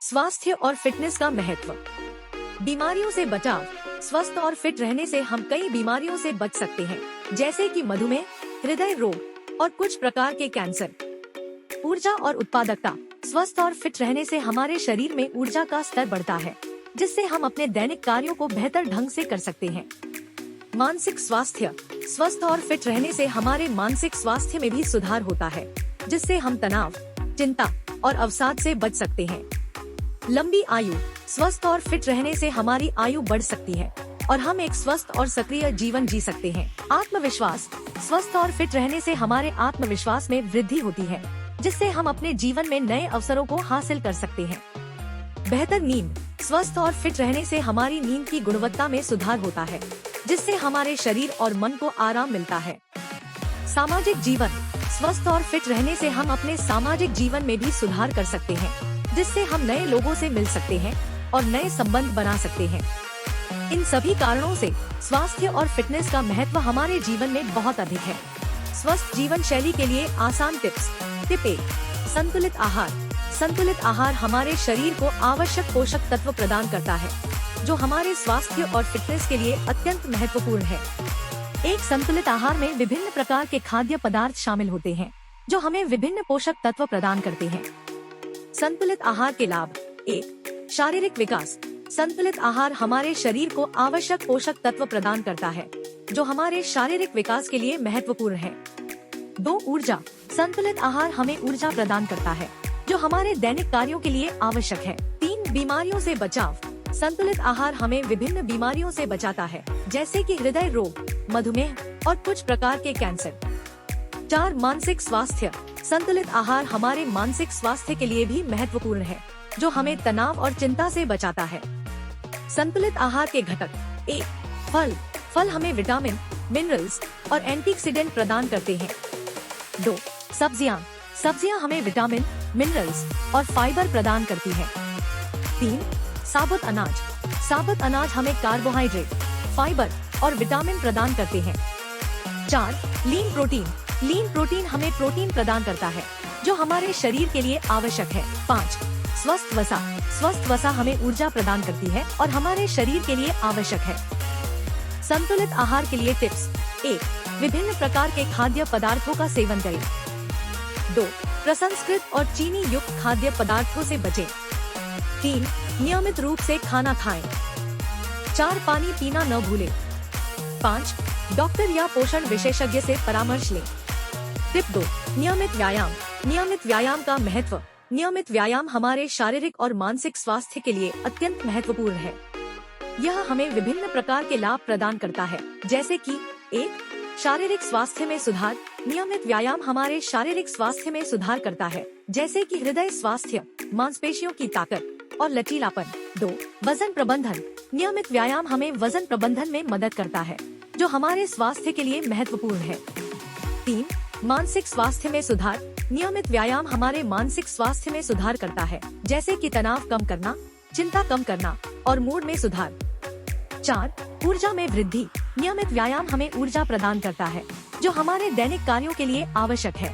स्वास्थ्य और फिटनेस का महत्व। बीमारियों से बचाव। स्वस्थ और फिट रहने से हम कई बीमारियों से बच सकते हैं, जैसे कि मधुमेह, हृदय रोग और कुछ प्रकार के कैंसर। ऊर्जा और उत्पादकता। स्वस्थ और फिट रहने से हमारे शरीर में ऊर्जा का स्तर बढ़ता है, जिससे हम अपने दैनिक कार्यों को बेहतर ढंग से कर सकते हैं। मानसिक स्वास्थ्य। स्वस्थ और फिट रहने से हमारे मानसिक स्वास्थ्य में भी सुधार होता है, जिससे हम तनाव, चिंता और अवसाद से बच सकते हैं। लंबी आयु। स्वस्थ और फिट रहने से हमारी आयु बढ़ सकती है और हम एक स्वस्थ और सक्रिय जीवन जी सकते हैं। आत्मविश्वास। स्वस्थ और फिट रहने से हमारे आत्मविश्वास में वृद्धि होती है, जिससे हम अपने जीवन में नए अवसरों को हासिल कर सकते हैं। बेहतर नींद। स्वस्थ और फिट रहने से हमारी नींद की गुणवत्ता में सुधार होता है, जिससे हमारे शरीर और मन को आराम मिलता है। सामाजिक जीवन। स्वस्थ और फिट रहने से हम अपने सामाजिक जीवन में भी सुधार कर सकते हैं, जिससे हम नए लोगों से मिल सकते हैं और नए संबंध बना सकते हैं। इन सभी कारणों से स्वास्थ्य और फिटनेस का महत्व हमारे जीवन में बहुत अधिक है। स्वस्थ जीवन शैली के लिए आसान टिप्स। टिप 1, संतुलित आहार। संतुलित आहार हमारे शरीर को आवश्यक पोषक तत्व प्रदान करता है, जो हमारे स्वास्थ्य और फिटनेस के लिए अत्यंत महत्वपूर्ण है। एक संतुलित आहार में विभिन्न प्रकार के खाद्य पदार्थ शामिल होते हैं, जो हमें विभिन्न पोषक तत्व प्रदान करते हैं। संतुलित आहार के लाभ। 1, शारीरिक विकास। संतुलित आहार हमारे शरीर को आवश्यक पोषक तत्व प्रदान करता है, जो हमारे शारीरिक विकास के लिए महत्वपूर्ण है। 2, ऊर्जा। संतुलित आहार हमें ऊर्जा प्रदान करता है, जो हमारे दैनिक कार्यों के लिए आवश्यक है। 3, बीमारियों से बचाव। संतुलित आहार हमें विभिन्न बीमारियों से बचाता है, जैसे कि हृदय रोग, मधुमेह और कुछ प्रकार के कैंसर। 4, मानसिक स्वास्थ्य। संतुलित आहार हमारे मानसिक स्वास्थ्य के लिए भी महत्वपूर्ण है, जो हमें तनाव और चिंता से बचाता है। संतुलित आहार के घटक। 1, फल। फल हमें विटामिन, मिनरल्स और एंटीऑक्सीडेंट प्रदान करते हैं। 2, सब्जियां। सब्जियां हमें विटामिन, मिनरल्स और फाइबर प्रदान करती है। 3, साबुत अनाज। साबुत अनाज हमें कार्बोहाइड्रेट, फाइबर और विटामिन प्रदान करते हैं। 4, लीन प्रोटीन। लीन प्रोटीन हमें प्रोटीन प्रदान करता है, जो हमारे शरीर के लिए आवश्यक है। 5, स्वस्थ वसा। स्वस्थ वसा हमें ऊर्जा प्रदान करती है और हमारे शरीर के लिए आवश्यक है। संतुलित आहार के लिए टिप्स। 1, विभिन्न प्रकार के खाद्य पदार्थों का सेवन करें। 2, प्रसंस्कृत और चीनी युक्त खाद्य पदार्थों से बचें। 3, नियमित रूप से खाना खाएं। 4, पानी पीना न भूलें। 5, डॉक्टर या पोषण विशेषज्ञ से परामर्श लें। टिप 2, नियमित व्यायाम। नियमित व्यायाम का महत्व। नियमित व्यायाम हमारे शारीरिक और मानसिक स्वास्थ्य के लिए अत्यंत महत्वपूर्ण है। यह हमें विभिन्न प्रकार के लाभ प्रदान करता है, जैसे कि 1, शारीरिक स्वास्थ्य में सुधार। नियमित व्यायाम हमारे शारीरिक स्वास्थ्य में सुधार करता है, जैसे कि हृदय स्वास्थ्य, मांसपेशियों की ताकत और लचीलापन। 2, वजन प्रबंधन। नियमित व्यायाम हमें वजन प्रबंधन में मदद करता है, जो हमारे स्वास्थ्य के लिए महत्वपूर्ण है। 3, मानसिक स्वास्थ्य में सुधार। नियमित व्यायाम हमारे मानसिक स्वास्थ्य में सुधार करता है, जैसे कि तनाव कम करना, चिंता कम करना और मूड में सुधार। 4, ऊर्जा में वृद्धि। नियमित व्यायाम हमें ऊर्जा प्रदान करता है, जो हमारे दैनिक कार्यों के लिए आवश्यक है।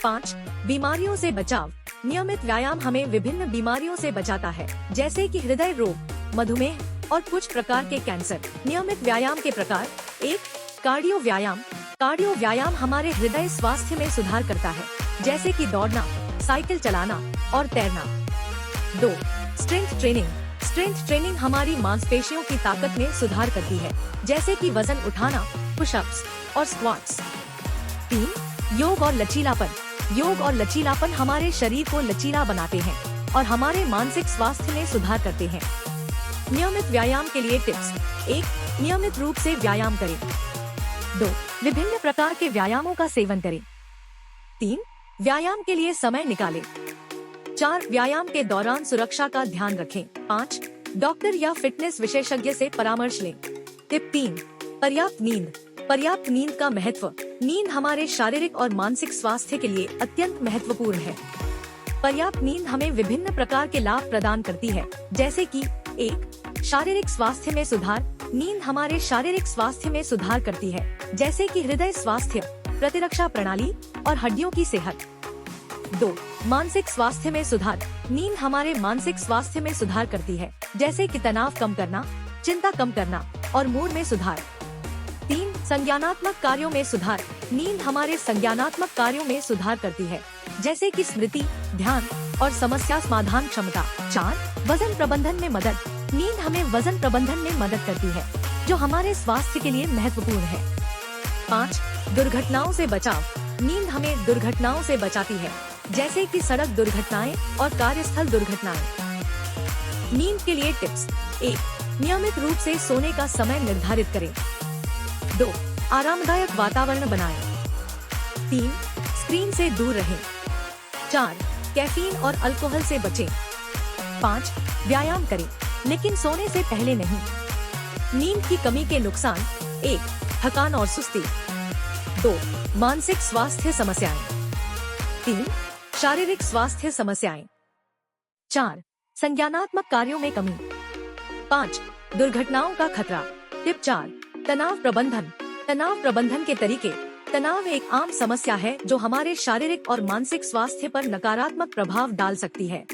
5, बीमारियों से बचाव। नियमित व्यायाम हमें विभिन्न बीमारियों से बचाता है, जैसे कि हृदय रोग, मधुमेह और कुछ प्रकार के कैंसर। नियमित व्यायाम के प्रकार। 1, कार्डियो व्यायाम। कार्डियो व्यायाम हमारे हृदय स्वास्थ्य में सुधार करता है, जैसे कि दौड़ना, साइकिल चलाना और तैरना। 2, स्ट्रेंथ ट्रेनिंग। स्ट्रेंथ ट्रेनिंग हमारी मांसपेशियों की ताकत में सुधार करती है, जैसे कि वजन उठाना, पुशअप्स और स्क्वाट्स। 3, योग और लचीलापन। योग और लचीलापन हमारे शरीर को लचीला बनाते हैं और हमारे मानसिक स्वास्थ्य में सुधार करते हैं। नियमित व्यायाम के लिए टिप्स। 1, नियमित रूप से व्यायाम करें। 2, विभिन्न प्रकार के व्यायामों का सेवन करें। 3, व्यायाम के लिए समय निकालें। 4, व्यायाम के दौरान सुरक्षा का ध्यान रखें। 5, डॉक्टर या फिटनेस विशेषज्ञ से परामर्श लें। टिप 3, पर्याप्त नींद। पर्याप्त नींद का महत्व। नींद हमारे शारीरिक और मानसिक स्वास्थ्य के लिए अत्यंत महत्वपूर्ण है। पर्याप्त नींद हमें विभिन्न प्रकार के लाभ प्रदान करती है, जैसे कि 1, शारीरिक स्वास्थ्य में सुधार। नींद हमारे शारीरिक स्वास्थ्य में सुधार करती है, जैसे कि हृदय स्वास्थ्य, प्रतिरक्षा प्रणाली और हड्डियों की सेहत। 2, मानसिक स्वास्थ्य में सुधार। नींद हमारे मानसिक स्वास्थ्य में सुधार करती है, जैसे कि तनाव कम करना, चिंता कम करना और मूड में सुधार। 3. संज्ञानात्मक कार्यों में सुधार। नींद हमारे संज्ञानात्मक कार्यों में सुधार करती है, जैसे कि स्मृति, ध्यान और समस्या समाधान क्षमता। 4. वजन प्रबंधन में मदद। नींद हमें वजन प्रबंधन में मदद करती है, जो हमारे स्वास्थ्य के लिए महत्वपूर्ण है। 5. दुर्घटनाओं से बचाव। नींद हमें दुर्घटनाओं से बचाती है, जैसे कि सड़क दुर्घटनाएं और कार्यस्थल दुर्घटनाएं। नींद के लिए टिप्स। 1. नियमित रूप से सोने का समय निर्धारित करें। 2. आरामदायक वातावरण बनाएं। 3. स्क्रीन से दूर रहें। 4. कैफीन और अल्कोहल से बचें। 5. व्यायाम करें, लेकिन सोने से पहले नहीं। नींद की कमी के नुकसान। 1. थकान और सुस्ती। 2. मानसिक स्वास्थ्य समस्याएं। 3. शारीरिक स्वास्थ्य समस्याएं। 4. संज्ञानात्मक कार्यों में कमी। 5. दुर्घटनाओं का खतरा। टिप 4. तनाव प्रबंधन। तनाव प्रबंधन के तरीके। तनाव एक आम समस्या है जो हमारे शारीरिक और मानसिक स्वास्थ्य पर नकारात्मक प्रभाव डाल सकती है।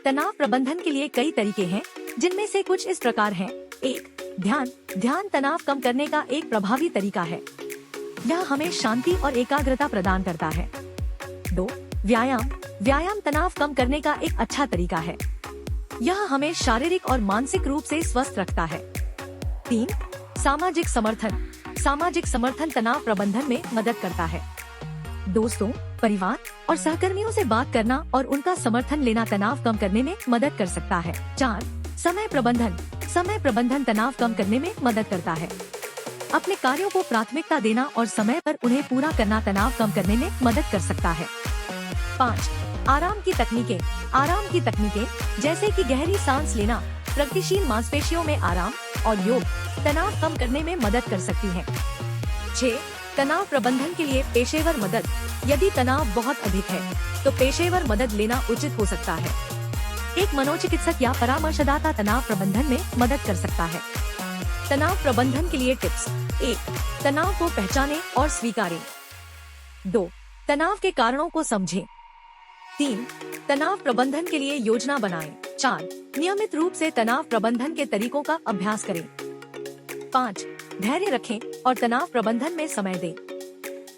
तनाव प्रबंधन के लिए कई तरीके हैं, जिनमें से कुछ इस प्रकार हैं। 1. ध्यान। ध्यान तनाव कम करने का एक प्रभावी तरीका है। यह हमें शांति और एकाग्रता प्रदान करता है। 2. व्यायाम। व्यायाम तनाव कम करने का एक अच्छा तरीका है। यह हमें शारीरिक और मानसिक रूप से स्वस्थ रखता है। 3. सामाजिक समर्थन। सामाजिक समर्थन तनाव प्रबंधन में मदद करता है। दोस्तों, परिवार और सहकर्मियों से बात करना और उनका समर्थन लेना तनाव कम करने में मदद कर सकता है। 4. समय प्रबंधन। समय प्रबंधन तनाव कम करने में मदद करता है। अपने कार्यों को प्राथमिकता देना और समय पर उन्हें पूरा करना तनाव कम करने में मदद कर सकता है। 5. आराम की तकनीकें। आराम की तकनीकें, जैसे कि गहरी सांस लेना, प्रगतिशील मांसपेशियों में आराम और योग, तनाव कम करने में मदद कर सकती हैं। 6. तनाव प्रबंधन के लिए पेशेवर मदद। यदि तनाव बहुत अधिक है, तो पेशेवर मदद लेना उचित हो सकता है। एक मनोचिकित्सक या परामर्शदाता तनाव प्रबंधन में मदद कर सकता है। तनाव प्रबंधन के लिए टिप्स। 1. तनाव को पहचानें और स्वीकारें। 2. तनाव के कारणों को समझें। 3. तनाव प्रबंधन के लिए योजना बनाएं। 4. नियमित रूप से तनाव प्रबंधन के तरीकों का अभ्यास करें। 5. धैर्य रखें और तनाव प्रबंधन में समय दें।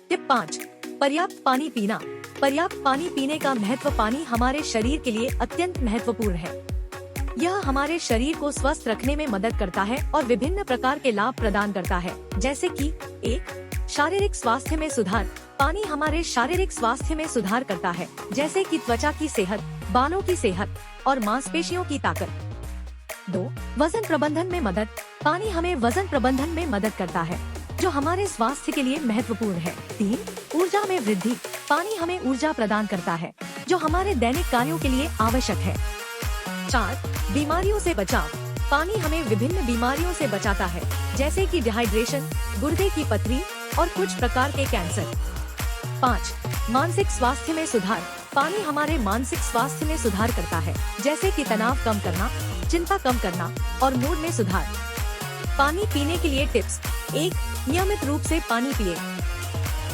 टिप 5. पर्याप्त पानी पीना। पर्याप्त पानी पीने का महत्व। पानी हमारे शरीर के लिए अत्यंत महत्वपूर्ण है। यह हमारे शरीर को स्वस्थ रखने में मदद करता है और विभिन्न प्रकार के लाभ प्रदान करता है, जैसे कि 1. शारीरिक स्वास्थ्य में सुधार। पानी हमारे शारीरिक स्वास्थ्य में सुधार करता है, जैसे कि त्वचा की सेहत, बालों की सेहत और मांसपेशियों की ताकत। 2. वजन प्रबंधन में मदद। पानी हमें वजन प्रबंधन में मदद करता है, जो हमारे स्वास्थ्य के लिए महत्वपूर्ण है। 3. ऊर्जा में वृद्धि। पानी हमें ऊर्जा प्रदान करता है, जो हमारे दैनिक कार्यों के लिए आवश्यक है। 4. बीमारियों से बचाव। पानी हमें विभिन्न बीमारियों से बचाता है, जैसे कि डिहाइड्रेशन, गुर्दे की पथरी और कुछ प्रकार के कैंसर। 5. मानसिक स्वास्थ्य में सुधार। पानी हमारे मानसिक स्वास्थ्य में सुधार करता है, जैसे कि तनाव कम करना, चिंता कम करना और मूड में सुधार। पानी पीने के लिए टिप्स। 1. नियमित रूप से पानी पिए।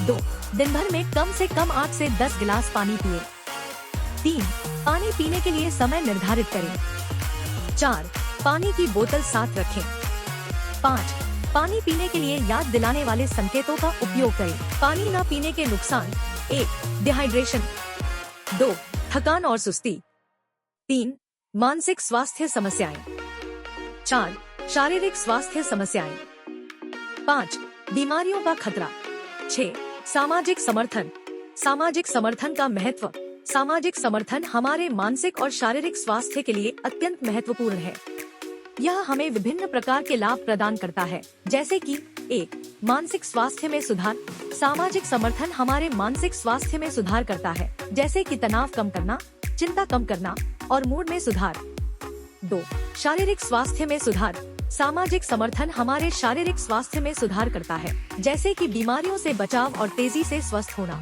2. दिन भर में कम से कम 8 से 10 गिलास पानी पिए। 3. पानी पीने के लिए समय निर्धारित करें। 4. पानी की बोतल साथ रखें। 5. पानी पीने के लिए याद दिलाने वाले संकेतों का उपयोग करें। पानी न पीने के नुकसान। 1. डिहाइड्रेशन। 2. थकान और सुस्ती। 3. मानसिक स्वास्थ्य समस्याएं। 4. शारीरिक स्वास्थ्य समस्याएं। 5. बीमारियों का खतरा। 6. सामाजिक समर्थन। सामाजिक समर्थन का महत्व। सामाजिक समर्थन हमारे मानसिक और शारीरिक स्वास्थ्य के लिए अत्यंत महत्वपूर्ण है। यह हमें विभिन्न प्रकार के लाभ प्रदान करता है, जैसे कि 1. मानसिक स्वास्थ्य में सुधार। सामाजिक समर्थन हमारे मानसिक स्वास्थ्य में सुधार करता है, जैसे कि तनाव कम करना, चिंता कम करना और मूड में सुधार। 2. शारीरिक स्वास्थ्य में सुधार। सामाजिक समर्थन हमारे शारीरिक स्वास्थ्य में सुधार करता है, जैसे कि बीमारियों से बचाव और तेजी से स्वस्थ होना।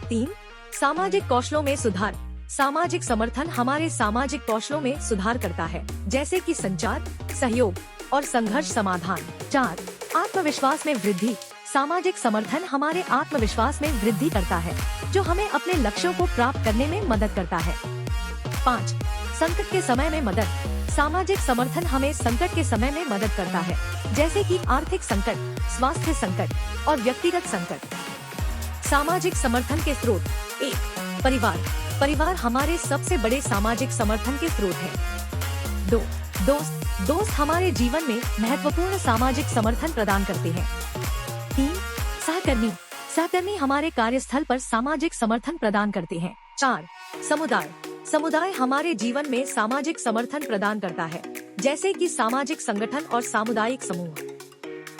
3. सामाजिक कौशलों में सुधार। सामाजिक समर्थन हमारे सामाजिक कौशलों में सुधार करता है, जैसे कि संचार, सहयोग और संघर्ष समाधान। 4. आत्मविश्वास में वृद्धि। सामाजिक समर्थन हमारे आत्मविश्वास में वृद्धि करता है, जो हमें अपने लक्ष्यों को प्राप्त करने में मदद करता है। 5. संकट के समय में मदद। सामाजिक समर्थन हमें संकट के समय में मदद करता है, जैसे कि आर्थिक संकट, स्वास्थ्य संकट और व्यक्तिगत संकट। सामाजिक समर्थन के स्रोत। 1. परिवार। परिवार हमारे सबसे बड़े सामाजिक समर्थन के स्रोत है। 2. दोस्त। दोस्त हमारे जीवन में महत्वपूर्ण सामाजिक समर्थन प्रदान करते हैं। 3. सहकर्मी। सहकर्मी हमारे कार्यस्थल पर सामाजिक समर्थन प्रदान करते हैं। 4. समुदाय। समुदाय हमारे जीवन में सामाजिक समर्थन प्रदान करता है, जैसे कि सामाजिक संगठन और सामुदायिक समूह।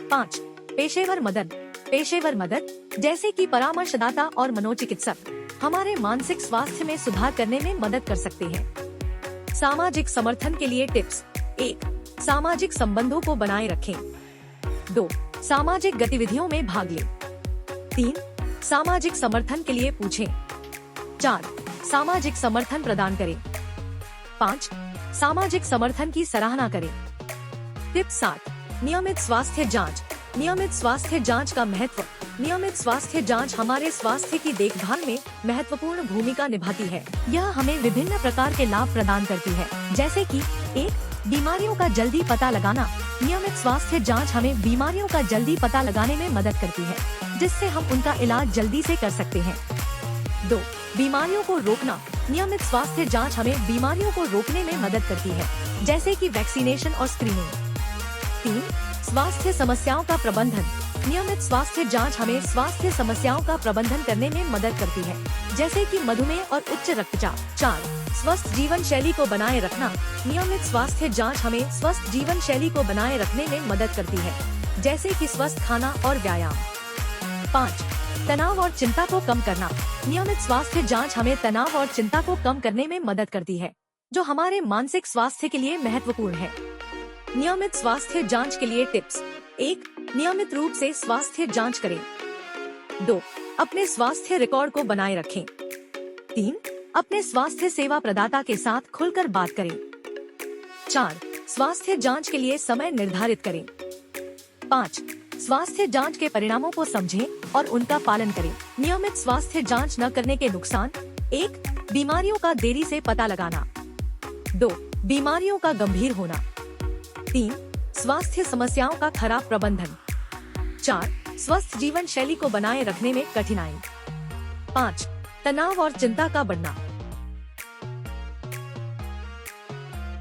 5. पेशेवर मदद। पेशेवर मदद, जैसे कि परामर्शदाता और मनोचिकित्सक, हमारे मानसिक स्वास्थ्य में सुधार करने में मदद कर सकते हैं। सामाजिक समर्थन के लिए टिप्स। 1. सामाजिक संबंधों को बनाए रखें। 2. सामाजिक गतिविधियों में भाग लें। 3. सामाजिक समर्थन के लिए पूछें। 4. सामाजिक समर्थन प्रदान करें। 5. सामाजिक समर्थन की सराहना करें। टिप 7. नियमित स्वास्थ्य जांच। नियमित स्वास्थ्य जांच का महत्व। नियमित स्वास्थ्य जांच हमारे स्वास्थ्य की देखभाल में महत्वपूर्ण भूमिका निभाती है। यह हमें विभिन्न प्रकार के लाभ प्रदान करती है, जैसे कि 1. बीमारियों का जल्दी पता लगाना। नियमित स्वास्थ्य जांच हमें बीमारियों का जल्दी पता लगाने में मदद करती है, जिससे हम उनका इलाज जल्दी से कर सकते हैं। 2. बीमारियों को रोकना। नियमित स्वास्थ्य जांच हमें बीमारियों को रोकने में मदद करती है, जैसे कि वैक्सीनेशन और स्क्रीनिंग। 3. स्वास्थ्य समस्याओं का प्रबंधन। नियमित स्वास्थ्य जांच हमें स्वास्थ्य समस्याओं का प्रबंधन करने में मदद करती है, जैसे कि मधुमेह और उच्च रक्तचाप। 4. स्वस्थ जीवन शैली को बनाए रखना। नियमित स्वास्थ्य जांच हमें स्वस्थ जीवन शैली को बनाए रखने में मदद करती है, जैसे कि स्वस्थ खाना और व्यायाम। 5. तनाव और चिंता को कम करना। नियमित स्वास्थ्य जांच हमें तनाव और चिंता को कम करने में मदद करती है, जो हमारे मानसिक स्वास्थ्य के लिए महत्वपूर्ण है। नियमित स्वास्थ्य जांच के लिए टिप्स। 1. नियमित रूप से स्वास्थ्य जांच करें। 2. अपने स्वास्थ्य रिकॉर्ड को बनाए रखें। 3. अपने स्वास्थ्य सेवा प्रदाता के साथ खुलकर बात करें। 4. स्वास्थ्य जांच के लिए समय निर्धारित करें। 5. स्वास्थ्य जांच के परिणामों को समझें और उनका पालन करें। नियमित स्वास्थ्य जांच न करने के नुकसान। 1. बीमारियों का देरी से पता लगाना। 2. बीमारियों का गंभीर होना। 3. स्वास्थ्य समस्याओं का खराब प्रबंधन। 4. स्वस्थ जीवन शैली को बनाए रखने में कठिनाई। 5. तनाव और चिंता का बढ़ना।